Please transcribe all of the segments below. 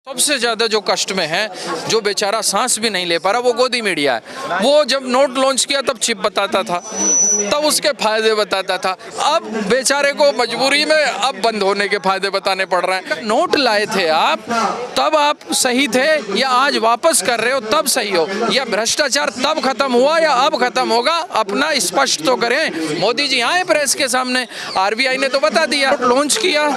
सबसे ज्यादा जो कष्ट में है, जो बेचारा सांस भी नहीं ले पा रहा, वो गोदी मीडिया है। वो जब नोट लॉन्च किया तब चिप बताता था, तब उसके फायदे बताता था। अब बेचारे को मजबूरी में अब बंद होने के फायदे बताने पड़ रहे हैं। नोट लाए थे आप, तब आप सही थे, या आज वापस कर रहे हो तब सही हो, या भ्रष्टाचार तब खत्म हुआ या अब खत्म होगा? अपना स्पष्ट तो करें। मोदी जी आए प्रेस के सामने, आरबीआई ने तो बता दिया, लॉन्च किया,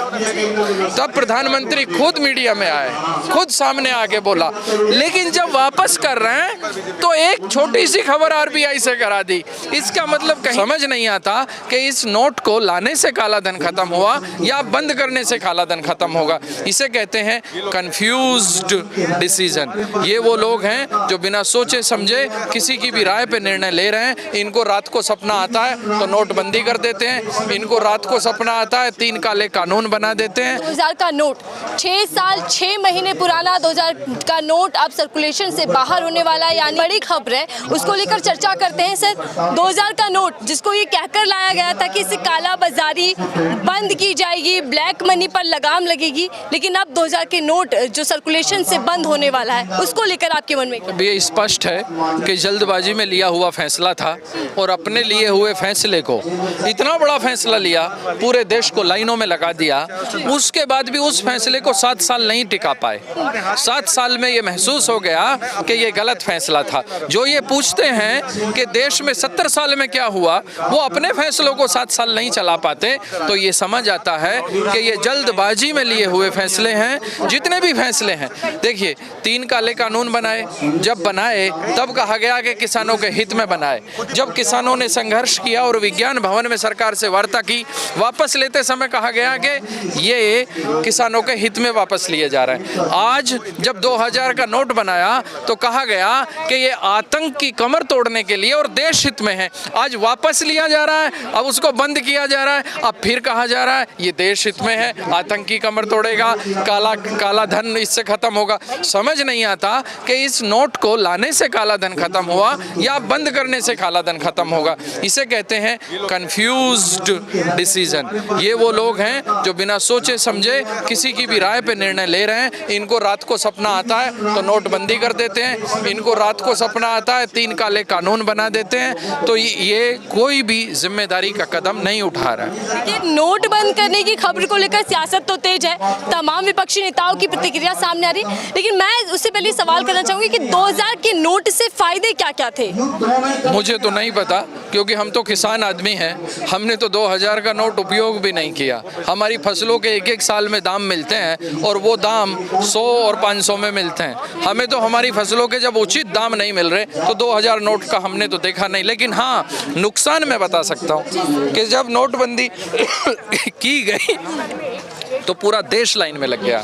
तब प्रधानमंत्री खुद मीडिया में आए, खुद सामने आके बोला। लेकिन जब वापस कर रहे हैं तो एक छोटी सी खबर आरबीआई से करा दी। इसका मतलब कहीं समझ नहीं आता कि इस नोट को लाने से काला धन खत्म हुआ या बंद करने से काला धन खत्म होगा। इसे कहते हैं कंफ्यूज्ड डिसीजन। ये वो लोग हैं जो बिना सोचे समझे किसी की भी राय पे निर्णय ले रहे हैं। इनको रात को सपना आता है तो नोटबंदी कर देते हैं, इनको रात को सपना आता है 3 काले कानून बना देते हैं। 2000 का नोट 6 साल 6 महीने पुराना 2000 का नोट अब सर्कुलेशन से बाहर होने वाला है, यानी बड़ी खबर है, उसको लेकर चर्चा करते हैं। सर, 2000 का नोट जिसको ये कहकर लाया गया था कि इससे काला बाजारी बंद की जाएगी, ब्लैक मनी पर लगाम लगेगी, लेकिन अब 2000 के नोट जो सर्कुलेशन से बंद होने वाला है, उसको लेकर आपके मन में? अब ये स्पष्ट है कि जल्दबाजी में लिया हुआ फैसला था और अपने लिए हुए फैसले को, इतना बड़ा फैसला लिया, पूरे देश को लाइनों में लगा दिया। उसके बाद भी उस फैसले को 7 साल नहीं टिका पाए। 7 साल में ये महसूस हो गया कि ये गलत फैसला था। जो ये पूछते हैं कि देश में 70 साल में क्या हुआ, वो अपने फैसलों को 7 साल नहीं चला पाते, तो ये समझ आता है कि ये जल्दबाजी में लिए हुए फैसले हैं। जितने भी फैसले हैं, देखिए 3 काले कानून बनाए, जब बनाए तब कहा गया कि किसानों के हित में बनाए। जब किसानों ने संघर्ष किया और विज्ञान भवन में सरकार से वार्ता की, वापस लेते समय कहा गया कि ये किसानों के हित में वापस लिए जा रहे हैं। आज जब 2000 का नोट बनाया तो कहा गया कि ये आतंक की कमर तोड़ने के लिए और देश हित में है। आज वापस लिया जा रहा है, अब उसको बंद किया जा रहा है, अब फिर कहा जा रहा है ये देश हित में है, आतंक की कमर तोड़ेगा, काला धन इससे खत्म होगा। समझ नहीं आता कि इस नोट को लाने से काला धन खत्म हुआ या बंद करने से काला धन खत्म होगा। इसे कहते हैं कंफ्यूज्ड डिसीजन। ये वो लोग हैं जो बिना सोचे समझे किसी की भी राय पे निर्णय ले रहे हैं। इनको रात को सपना आता है तो नोटबंदी कर देते हैं, इनको रात को सपना आता है 3 काले कानून बना देते हैं। तो ये कोई भी जिम्मेदारी का कदम नहीं उठा रहा है। नोट बंद करने की खबर को लेकर सियासत तो तेज है, तमाम विपक्षी नेताओं की प्रतिक्रिया सामने आ रही, लेकिन मैं उससे पहले सवाल करना चाहूंगी कि 2000 के नोट से फायदे क्या क्या थे? मुझे तो नहीं पता, क्योंकि हम तो किसान आदमी हैं। हमने तो 2000 का नोट उपयोग भी नहीं किया। हमारी फसलों के एक साल में दाम मिलते हैं और वो दाम 100 और 500 में मिलते हैं। हमें तो हमारी फसलों के जब उचित दाम नहीं मिल रहे तो 2000 नोट का हमने तो देखा नहीं। लेकिन हाँ, नुकसान मैं बता सकता हूँ कि जब नोटबंदी की गई तो पूरा देश लाइन में लग गया।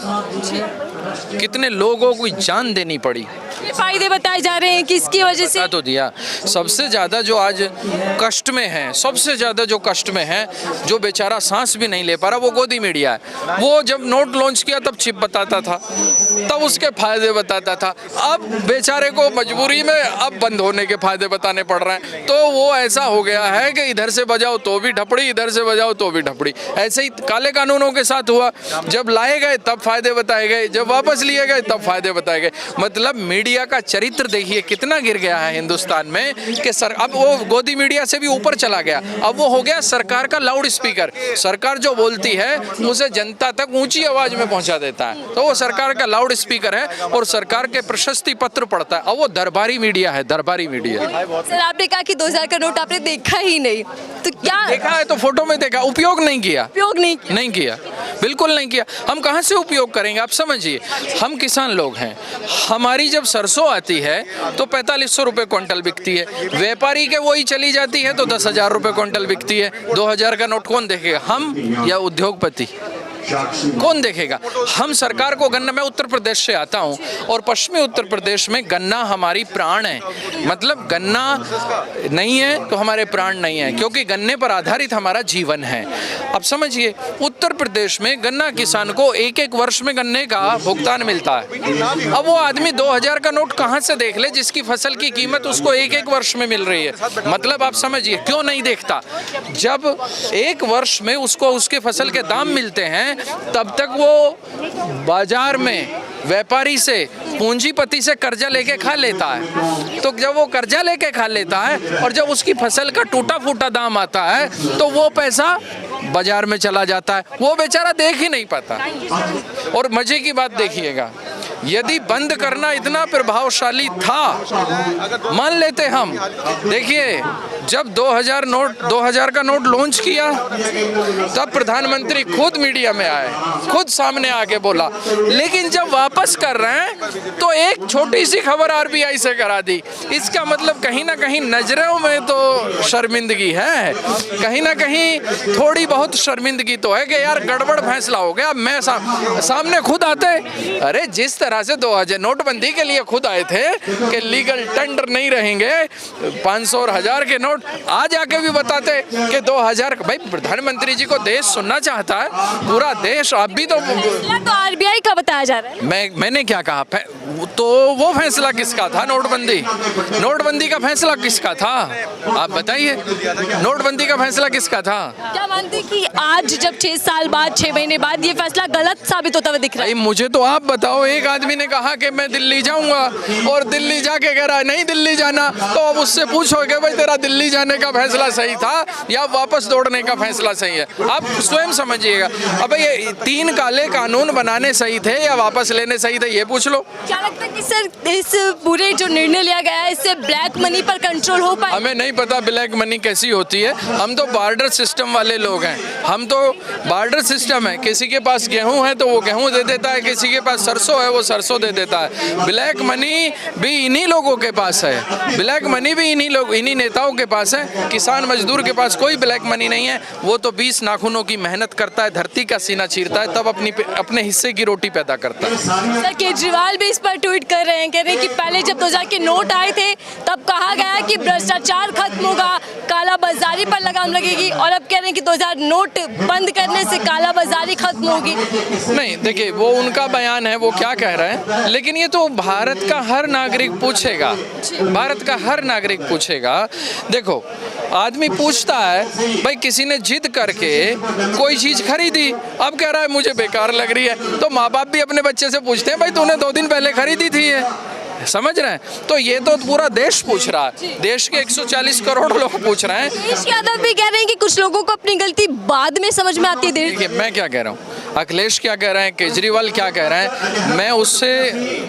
कितने लोगों को जान देनी पड़ी। फायदे बताए जा रहे हैं कि इसकी वजह से तो दिया। सबसे ज़्यादा जो आज कष्ट में है, सबसे ज़्यादा जो कष्ट में है, जो बेचारा सांस भी नहीं ले पा रहा, वो गोदी मीडिया है। वो जब नोट लॉन्च किया तब चिप बताता था, तब उसके फायदे बताता था। अब बेचारे को मजबूरी में अब बंद होने के फायदे बताने पड़ रहे हैं। तो वो ऐसा हो गया है कि इधर से बजाओ तो भी ढपड़ी, इधर से बजाओ तो भी ढपड़ी। ऐसे ही काले कानूनों के साथ हुआ। जब लाए गए तब फायदे बताए गए, जब वापस लिए गए तब फायदे बताए गए। मतलब मीडिया का चरित्र देखिए कितना गिर गया है हिंदुस्तान में कि अब वो गोदी मीडिया से भी ऊपर चला गया। अब वो हो गया सरकार का लाउड स्पीकर। सरकार जो बोलती है उसे जनता तक ऊंची आवाज में पहुंचा देता है, तो वो सरकार का लाउड स्पीकर है और सरकार के प्रशस्ति पत्र पढ़ता है। अब वो दरबारी मीडिया है, दरबारी मीडिया। सर, आपने कहा कि 2000 का नोट आपने देखा ही नहीं, तो क्या देखा है? तो फोटो में देखा, उपयोग नहीं किया। उपयोग नहीं किया, बिल्कुल नहीं किया। हम कहाँ से उपयोग करेंगे? आप समझिए, हम किसान लोग हैं, हमारी जब सरसों आती है तो 4500 रुपये क्विंटल बिकती है। व्यापारी के वही चली जाती है तो 10,000 रुपये क्विंटल बिकती है। 2000 का नोट कौन देखेगा? हम या उद्योगपति? कौन देखेगा? हम सरकार को गन्ना, मैं उत्तर प्रदेश से आता हूँ और पश्चिमी उत्तर प्रदेश में गन्ना हमारी प्राण है। मतलब गन्ना नहीं है तो हमारे प्राण नहीं है, क्योंकि गन्ने पर आधारित हमारा जीवन है। अब समझिए, उत्तर प्रदेश में गन्ना किसान को 1-1 वर्ष में गन्ने का भुगतान मिलता है। अब वो आदमी 2000 का नोट कहाँ से देख ले जिसकी फसल की कीमत उसको 1-1 वर्ष में मिल रही है? मतलब आप समझिए, क्यों नहीं देखता? जब 1 वर्ष में उसको उसके फसल के दाम मिलते हैं हैं तब तक वो बाजार में व्यापारी से, पूंजीपति से कर्जा लेके खा लेता है। तो जब वो कर्जा लेके खा लेता है और जब उसकी फसल का टूटा फूटा दाम आता है तो वो पैसा बाजार में चला जाता है, वो बेचारा देख ही नहीं पाता। और मजे की बात देखिएगा, यदि बंद करना इतना प्रभावशाली था, मान लेते हम, देखिए जब 2000 का नोट लॉन्च किया तब प्रधानमंत्री खुद मीडिया में आए, खुद सामने आके बोला, लेकिन जब वापस कर रहे हैं तो एक छोटी सी खबर आरबीआई से करा दी। इसका मतलब कहीं ना कहीं नजरों में तो शर्मिंदगी है, कहीं ना कहीं थोड़ी बहुत शर्मिंदगी तो है कि यार गड़बड़ फैसला हो गया। मैं सामने खुद आते, अरे जिस तरह से 2000 नोटबंदी के लिए खुद आए थे कि लीगल टेंडर नहीं रहेंगे, 500 और 1000 के नोट, आज आके भी बताते कि 2000। भाई प्रधानमंत्री जी को देश सुनना चाहता है, पूरा देश। आप भी तो आरबीआई का बताया जा रहा है। मैंने क्या कहा, तो वो फैसला किसका था? नोटबंदी का फैसला किसका था? आप बताइए, नोटबंदी का फैसला किसका था? क्या मानते कि आज जब 6 साल बाद, 6 महीने बाद ये फैसला गलत साबित होता हुआ दिख रहा है? मुझे तो आप बताओ, एक आदमी ने कहा कि मैं दिल्ली जाऊंगा और दिल्ली जाके कह रहा है नहीं दिल्ली जाना, तो अब उससे पूछोगे भाई तेरा दिल्ली जाने का फैसला सही था या वापस दौड़ने का फैसला सही है? आप स्वयं समझिएगा। अब ये 3 काले कानून बनाने सही थे या वापस लेने सही थे, ये पूछ लो। क्या लगता है कि सर इस पूरे जो निर्णय लिया गया है इससे ब्लैक मनी पर कंट्रोल हो पाए? हमें नहीं पता ब्लैक मनी कैसी होती है, हम तो बार्डर सिस्टम वाले लोग हैं। हम तो बार्डर सिस्टम है, किसी के पास गेहूं है तो वो गेहूं दे देता है, किसी के पास सरसों है वो सरसों दे देता है। ब्लैक मनी भी इन्हीं लोगों के पास है, ब्लैक मनी भी इन्हीं नेताओं के पास है। किसान मजदूर के पास कोई ब्लैक मनी नहीं है, वो तो 20 नाखूनों की मेहनत करता है, धरती का सीना चीरता है, तब अपने हिस्से की रोटी पैदा करता है। सर केजरीवाल भी इस पर ट्वीट कर रहे हैं, कह रहे हैं कि पहले जब 2000 के नोट आए थे तब कहा गया कि भ्रष्टाचार खत्म होगा, काला बाजारी पर लगाम लगेगी, और अब कह रहे हैं कि 2000 नोट बंद करने से काला बाजारी खत्म होगी। नहीं, देखिए वो उनका बयान है, वो क्या कह रहे हैं, लेकिन ये तो भारत का हर नागरिक पूछेगा, भारत का हर नागरिक पूछेगा। देखो आदमी पूछता है, भाई किसी ने जिद करके कोई चीज खरीदी, अब कह रहा है मुझे बेकार लग रही है, तो माँ बाप भी अपने बच्चे से पूछते हैं भाई तूने 2 दिन पहले खरीदी थी ये, समझ रहे हैं? तो ये तो पूरा देश पूछ रहा है, देश के 140 करोड़ लोग पूछ रहे हैं। अखिलेश यादव भी कह रहे हैं कि कुछ लोगों को अपनी गलती बाद में समझ में आती है। देखिए मैं क्या कह रहा हूँ, अखिलेश क्या कह रहे हैं, केजरीवाल क्या कह रहे हैं, मैं उससे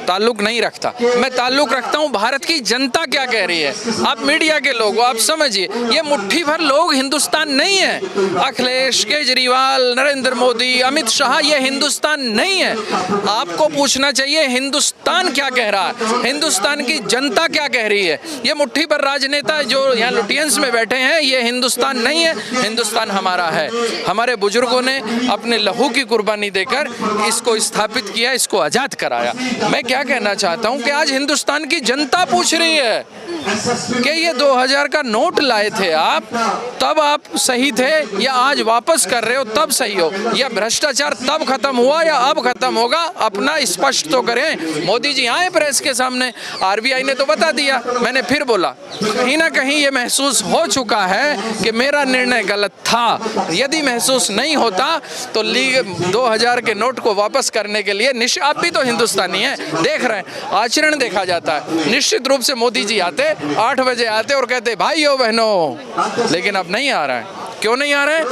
ताल्लुक नहीं रखता। मैं ताल्लुक रखता हूँ भारत की जनता क्या कह रही है। आप मीडिया के लोग हो, आप समझिए, ये मुट्ठी भर लोग हिंदुस्तान नहीं है। अखिलेश, केजरीवाल, नरेंद्र मोदी, अमित शाह, ये हिंदुस्तान नहीं है। आपको पूछना चाहिए हिंदुस्तान क्या कह रहा है, हिंदुस्तान की जनता क्या कह रही है। ये मुट्ठी भर राजनेता जो यहाँ लुटियंस में बैठे हैं, ये हिंदुस्तान नहीं है। हिंदुस्तान हमारा है, हमारे बुजुर्गों ने अपने लहू की कुर्बानी देकर इसको स्थापित किया, इसको आजाद कराया। मैं क्या कहना चाहता हूं कि आज हिंदुस्तान की जनता पूछ रही है कि ये 2000 का नोट लाए थे आप, तब आप सही थे या आज वापस कर रहे हो तब सही हो, या भ्रष्टाचार तब खत्म हुआ या अब खत्म होगा, अपना स्पष्ट तो करें। मोदी जी आए प्रेस के सामने, आरबीआई ने तो बता दिया। मैंने फिर बोला, कहीं ना कहीं ये महसूस हो चुका है कि मेरा निर्णय गलत था। यदि महसूस नहीं होता तो 2000 के नोट को वापस करने के लिए आप भी तो हिंदुस्तानी हैं, देख रहे हैं, आचरण देखा जाता है। निश्चित रूप से मोदी जी आते, 8 बजे आते और कहते भाइयों बहनों, लेकिन अब नहीं आ रहा है। क्यों नहीं आ रहा है?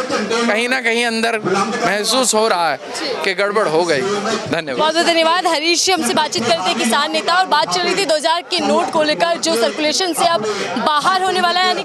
कहीं ना कहीं अंदर महसूस हो रहा है कि गड़बड़ हो गई। धन्यवाद। बहुत बहुत धन्यवाद। हरीश जी हमसे बातचीत कर रहे थे, किसान नेता, और बात चल रही थी 2000 के नोट को लेकर जो सर्कुलेशन से अब बाहर होने वाला है, यानी